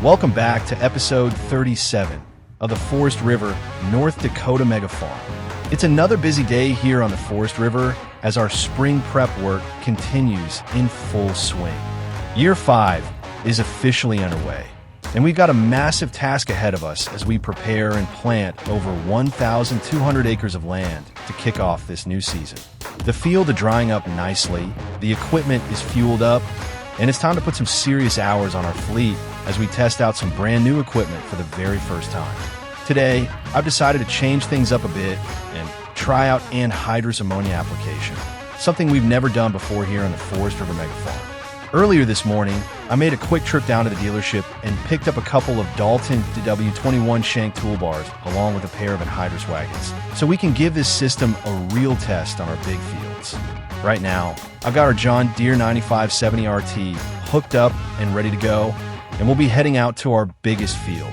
Welcome back to episode 37 of the Forest River, North Dakota Mega Farm. It's another busy day here on the Forest River as our spring prep work continues in full swing. Year 5 is officially underway, and we've got a massive task ahead of us as we prepare and plant over 1,200 acres of land to kick off this new season. The field is drying up nicely, the equipment is fueled up, and it's time to put some serious hours on our fleet as we test out some brand new equipment for the very first time. Today, I've decided to change things up a bit and try out Anhydrous Ammonia application, something we've never done before here on the Forest River Mega Farm. Earlier this morning, I made a quick trip down to the dealership and picked up a couple of Dalton DW 21 shank toolbars along with a pair of Anhydrous wagons, so we can give this system a real test on our big fields. Right now, I've got our John Deere 9570 RT hooked up and ready to go, and we'll be heading out to our biggest field,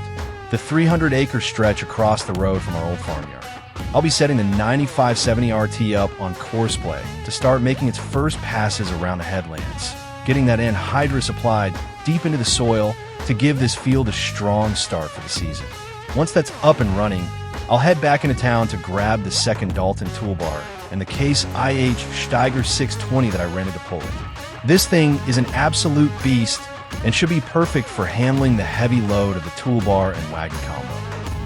the 300-acre stretch across the road from our old farmyard. I'll be setting the 9570 RT up on Courseplay to start making its first passes around the headlands, getting that anhydrous applied deep into the soil to give this field a strong start for the season. Once that's up and running, I'll head back into town to grab the second Dalton toolbar and the Case IH Steiger 620 that I rented to pull it. This thing is an absolute beast and should be perfect for handling the heavy load of the toolbar and wagon combo.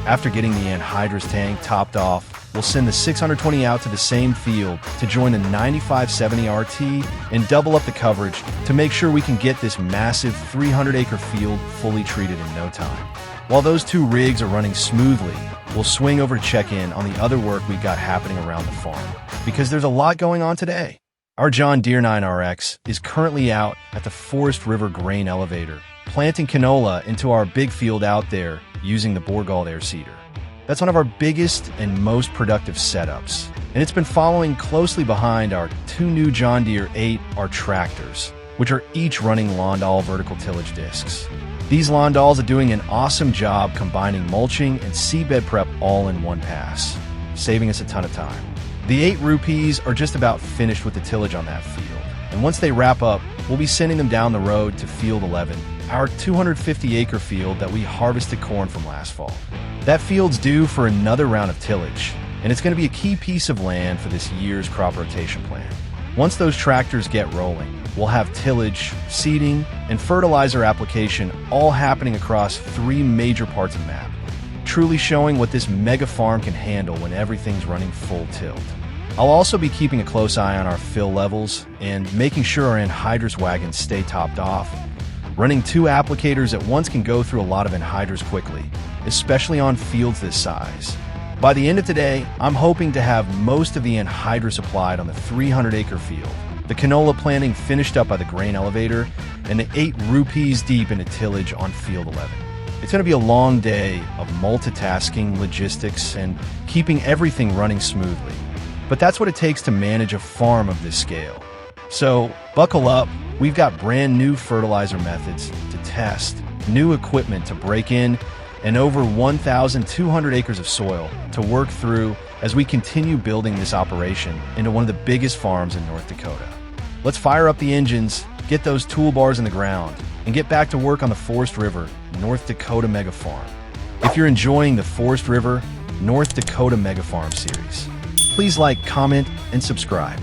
After getting the anhydrous tank topped off, we'll send the 620 out to the same field to join the 9570 RT and double up the coverage to make sure we can get this massive 300-acre field fully treated in no time. While those two rigs are running smoothly, we'll swing over to check in on the other work we've got happening around the farm, because there's a lot going on today. Our John Deere 9RX is currently out at the Forest River Grain Elevator, planting canola into our big field out there using the Borgald air seeder. That's one of our biggest and most productive setups, and it's been following closely behind our two new John Deere 8R tractors, which are each running Landau vertical tillage discs. These Landals are doing an awesome job combining mulching and seedbed prep all in one pass, saving us a ton of time. The 8 rupees are just about finished with the tillage on that field, and once they wrap up, we'll be sending them down the road to Field 11, our 250-acre field that we harvested corn from last fall. That field's due for another round of tillage, and it's going to be a key piece of land for this year's crop rotation plan. Once those tractors get rolling, we'll have tillage, seeding, and fertilizer application all happening across 3 major parts of the map, truly showing what this mega farm can handle when everything's running full tilt. I'll also be keeping a close eye on our fill levels and making sure our anhydrous wagons stay topped off. Running 2 applicators at once can go through a lot of anhydrous quickly, especially on fields this size. By the end of today, I'm hoping to have most of the anhydrous applied on the 300-acre field, the canola planting finished up by the grain elevator, and the 8 rupees deep into tillage on Field 11. It's going to be a long day of multitasking, logistics, and keeping everything running smoothly. But that's what it takes to manage a farm of this scale. So buckle up, we've got brand new fertilizer methods to test, new equipment to break in, and over 1,200 acres of soil to work through as we continue building this operation into one of the biggest farms in North Dakota. Let's fire up the engines, get those toolbars in the ground, and get back to work on the Forest River, North Dakota Mega Farm. If you're enjoying the Forest River, North Dakota Mega Farm series, please like, comment, and subscribe.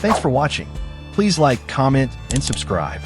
Thanks for watching. Please like, comment, and subscribe.